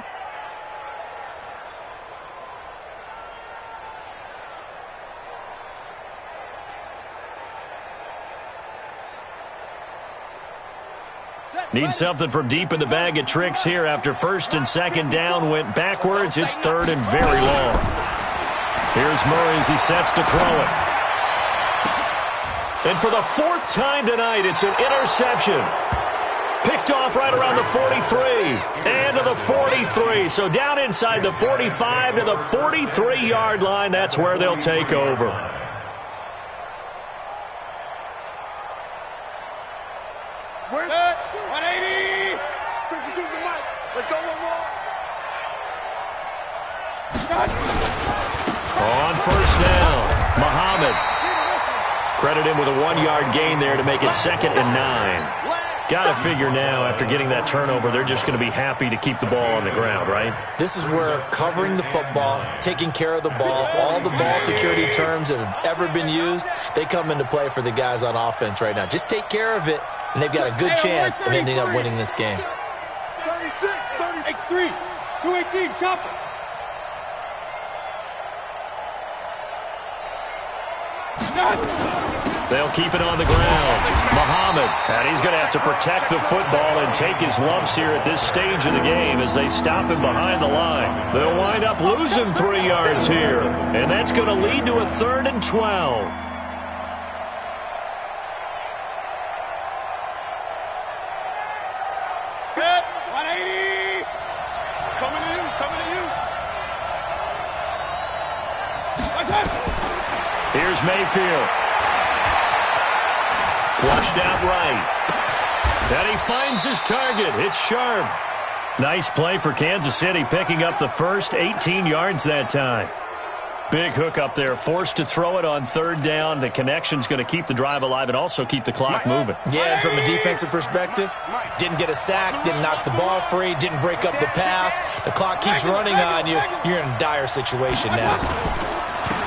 Need something from deep in the bag of tricks here after 1st and 2nd down went backwards. It's 3rd and very long. Here's Murray as he sets to throw it. And for the 4th time tonight, it's an interception. Picked off right around the 43 and to the 43. So down inside the 45 to the 43-yard line. That's where they'll take over. Where's 180? Let's go one more. On 1st down, Muhammad. Credit him with a 1-yard gain there to make it 2nd and 9. Got to figure now, after getting that turnover, they're just going to be happy to keep the ball on the ground, right? This is where covering the football, taking care of the ball, all the ball security terms that have ever been used, they come into play for the guys on offense right now. Just take care of it, and they've got a good chance of ending up winning this game. 36, X3, 218, chopper. They'll keep it on the ground. Muhammad, and he's going to have to protect the football and take his lumps here at this stage of the game as they stop him behind the line. They'll wind up losing 3 yards here, and that's going to lead to a 3rd and 12. Good, 180. Coming to you. Here's Mayfield. Flushed out right. And he finds his target. It's sharp. Nice play for Kansas City, picking up the first 18 yards that time. Big hook up there, forced to throw it on 3rd down. The connection's going to keep the drive alive and also keep the clock moving. Yeah, and from a defensive perspective, didn't get a sack, didn't knock the ball free, didn't break up the pass. The clock keeps running on you. You're in a dire situation now.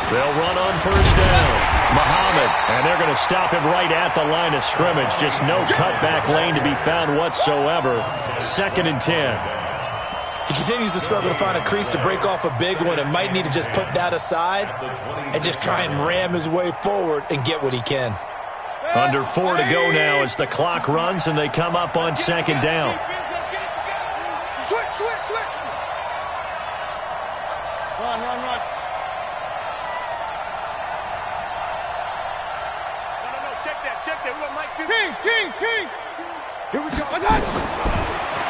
They'll run on 1st down. Muhammad, and they're going to stop him right at the line of scrimmage. Just no cutback lane to be found whatsoever. 2nd and 10. He continues to struggle to find a crease to break off a big one and might need to just put that aside and just try and ram his way forward and get what he can. Under 4 to go now as the clock runs and they come up on 2nd down. Switch. Run. No, check that. We want Mike too. King. Here we go.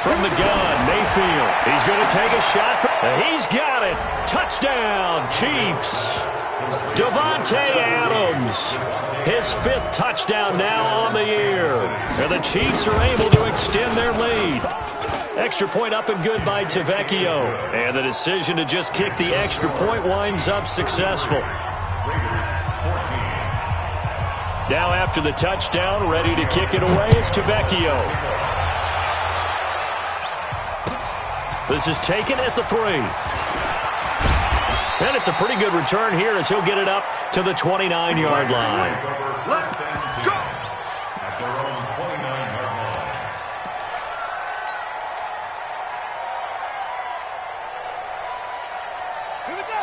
From the gun, Mayfield. He's going to take a shot. He's got it. Touchdown, Chiefs. Davante Adams. His 5th touchdown now on the year. And the Chiefs are able to extend their lead. Extra point up and good by Tavecchio. And the decision to just kick the extra point winds up successful. Now after the touchdown, ready to kick it away is Tavecchio. This is taken at the 3. And it's a pretty good return here as he'll get it up to the 29-yard line. Let's go. At their own 29-yard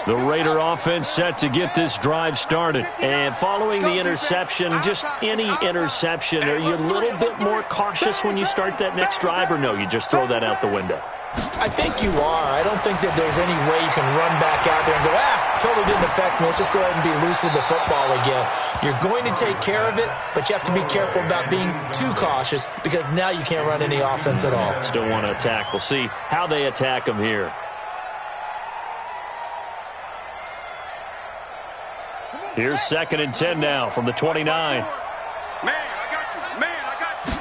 line. The Raider offense set to get this drive started. And following the interception, just any interception, are you a little bit more cautious when you start that next drive, or no, you just throw that out the window? I think you are. I don't think that there's any way you can run back out there and go, totally didn't affect me. Let's just go ahead and be loose with the football again. You're going to take care of it, but you have to be careful about being too cautious because now you can't run any offense at all. Still want to attack. We'll see how they attack them here. Here's 2nd and 10 now from the 29. Man, I got you. Man, I got you.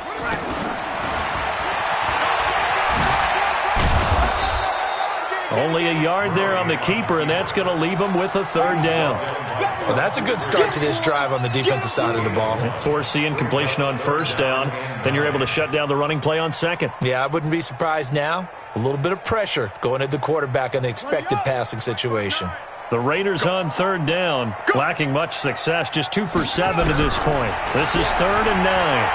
Only a yard there on the keeper, and that's going to leave them with a 3rd down. Well, that's a good start to this drive on the defensive side of the ball. Force the incompletion on 1st down. Then you're able to shut down the running play on 2nd. Yeah, I wouldn't be surprised now. A little bit of pressure going at the quarterback in the expected passing situation. The Raiders on 3rd down, lacking much success, just 2 for 7 to this point. This is 3rd and 9.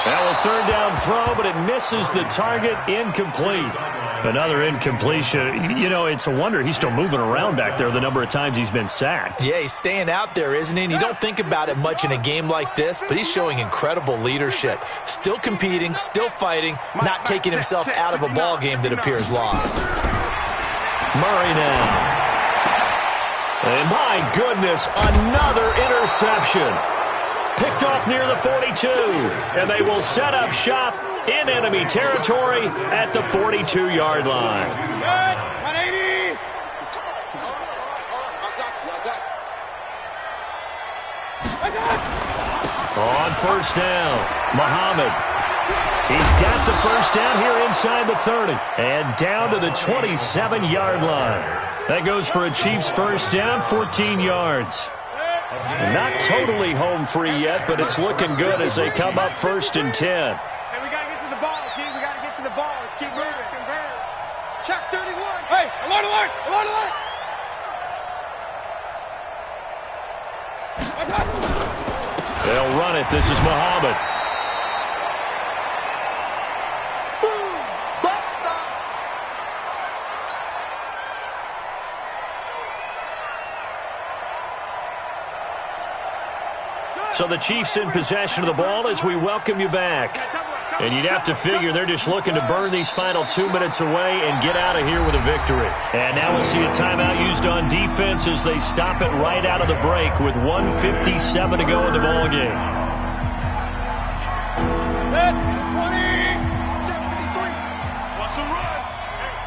Now a 3rd down throw, but it misses the target, incomplete. Another incompletion. You know, it's a wonder he's still moving around back there the number of times he's been sacked. Yeah, he's staying out there, isn't he? And you don't think about it much in a game like this, but he's showing incredible leadership. Still competing, still fighting, not taking himself out of a ball game that appears lost. Murray now. And my goodness, another interception. Picked off near the 42. And they will set up shop in enemy territory at the 42-yard line. Good. 180. On 1st down, Muhammad. He's got the 1st down here inside the 30. And down to the 27-yard line. That goes for a Chiefs 1st down, 14 yards. Not totally home free yet, but it's looking good as they come up 1st and 10. Hey, we got to get to the ball, team. We got to get to the ball. Let's keep moving. Check 31. Hey, alert, alert, alert, alert. They'll run it. This is Muhammad. So the Chiefs in possession of the ball as we welcome you back. And you'd have to figure they're just looking to burn these final 2 minutes away and get out of here with a victory. And now we'll see a timeout used on defense as they stop it right out of the break with 1:57 to go in the ball game. 20. Check 53. What's the run?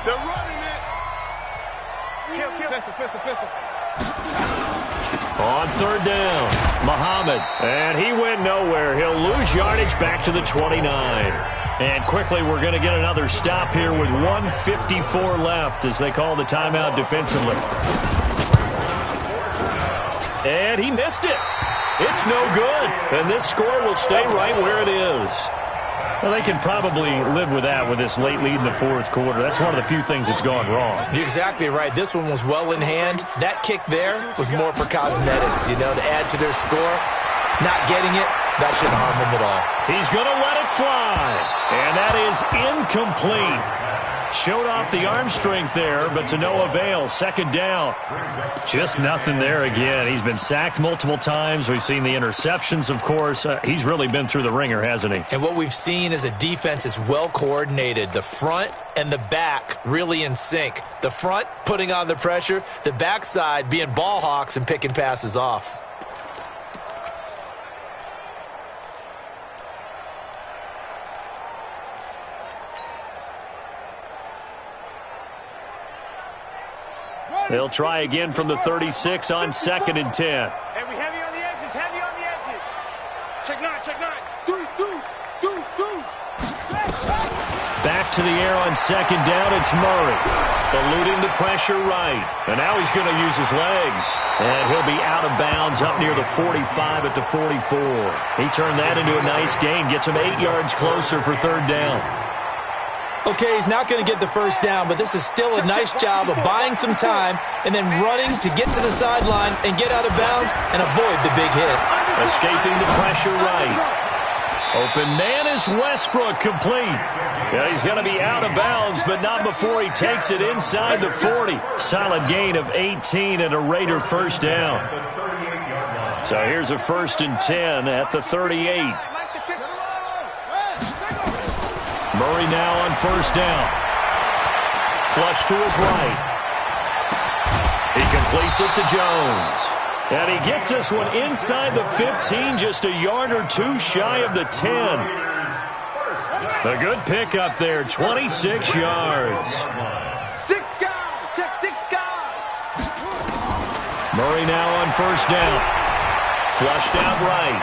They're running it. Pistol. On 3rd down, Muhammad. And he went nowhere. He'll lose yardage back to the 29. And quickly we're going to get another stop here with 1:54 left as they call the timeout defensively. And he missed it. It's no good. And this score will stay right where it is. Well, they can probably live with that with this late lead in the 4th quarter. That's one of the few things that's gone wrong. You're exactly right. This one was well in hand. That kick there was more for cosmetics, to add to their score. Not getting it, that shouldn't harm them at all. He's going to let it fly. And that is incomplete. Showed off the arm strength there, but to no avail. 2nd down. Just nothing there again. He's been sacked multiple times. We've seen the interceptions, of course. He's really been through the ringer, hasn't he? And what we've seen is a defense that's well coordinated. The front and the back really in sync. The front putting on the pressure. The backside being ball hawks and picking passes off. They'll try again from the 36 on 2nd and 10. Hey, we heavy on the edges, heavy on the edges. Check 9. Deuce. Back to the air on 2nd down, it's Murray. Eluding the pressure right. And now he's going to use his legs. And he'll be out of bounds up near the 45 at the 44. He turned that into a nice gain, gets him 8 yards closer for 3rd down. Okay, he's not going to get the first down, but this is still a nice job of buying some time and then running to get to the sideline and get out of bounds and avoid the big hit. Escaping the pressure right. Open man is Westbrook, complete. Yeah, he's going to be out of bounds, but not before he takes it inside the 40. Solid gain of 18 and a Raider first down. So here's a 1st and 10 at the 38. Murray now on 1st down. Flush to his right. He completes it to Jones. And he gets this one inside the 15, just a yard or two shy of the 10. A good pickup there, 26 yards. 6 guys, check 6 guys. Murray now on 1st down. Flushed out right.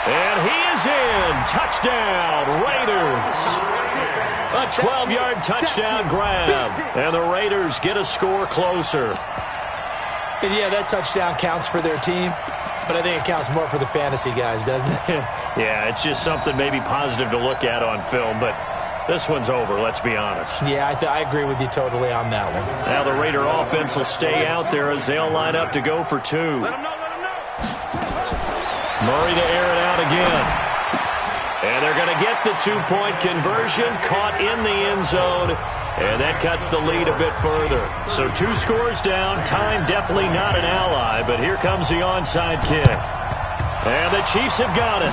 And he is in. Touchdown, Raiders. A 12-yard touchdown grab. And the Raiders get a score closer. And yeah, that touchdown counts for their team, but I think it counts more for the fantasy guys, doesn't it? Yeah, it's just something maybe positive to look at on film, but this one's over, let's be honest. Yeah, I agree with you totally on that one. Now the Raider offense will stay out there as they'll line up to go for 2. Let him know, let him know. Murray to air it out again. And they're going to get the 2-point conversion, caught in the end zone. And that cuts the lead a bit further. So 2 scores down. Time definitely not an ally, but here comes the onside kick. And the Chiefs have got it.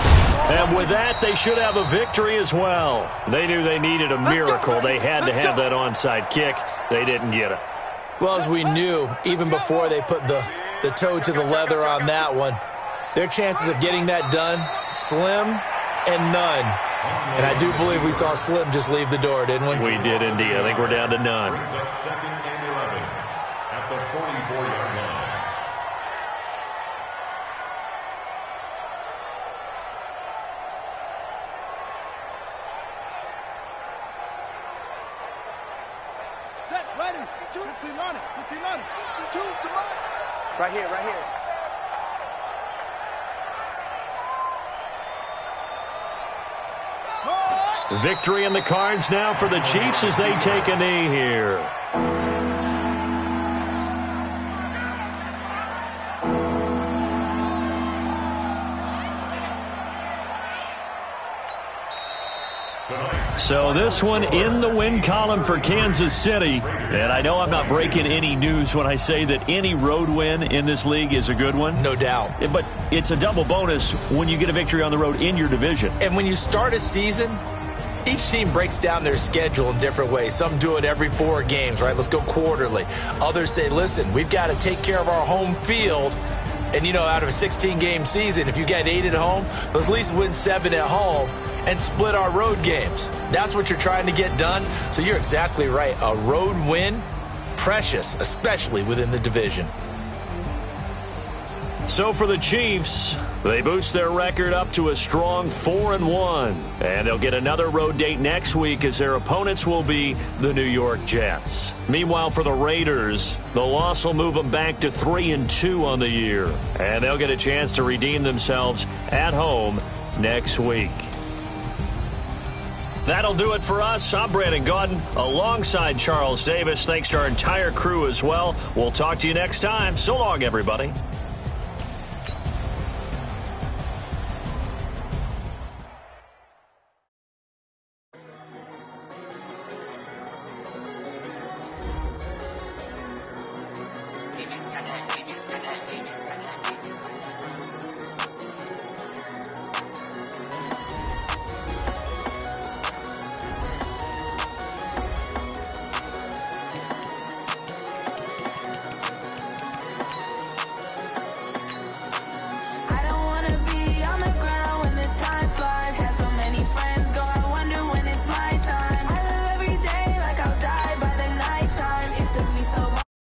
And with that, they should have a victory as well. They knew they needed a miracle. They had to have that onside kick. They didn't get it. Well, as we knew, even before they put the toe to the leather on that one, their chances of getting that done, slim and none. And I do believe we saw Slim just leave the door, didn't we? We did indeed. I think we're down to none. Brings up 2nd and 11 at the 44-yard line. Set, ready. 15 on it, 15 on it. 2 to mine. Right here, right here. Victory in the cards now for the Chiefs as they take a knee here. So this one in the win column for Kansas City. And I know I'm not breaking any news when I say that any road win in this league is a good one. No doubt. But it's a double bonus when you get a victory on the road in your division. And when you start a season, each team breaks down their schedule in different ways. Some do it every 4 games, right? Let's go quarterly. Others say, listen, we've got to take care of our home field. And, you know, out of a 16-game season, if you get 8 at home, let's at least win 7 at home and split our road games. That's what you're trying to get done. So you're exactly right. A road win, precious, especially within the division. So for the Chiefs, they boost their record up to a strong 4-1. And they'll get another road date next week as their opponents will be the New York Jets. Meanwhile, for the Raiders, the loss will move them back to 3-2 on the year. And they'll get a chance to redeem themselves at home next week. That'll do it for us. I'm Brandon Gaudin alongside Charles Davis. Thanks to our entire crew as well. We'll talk to you next time. So long, everybody.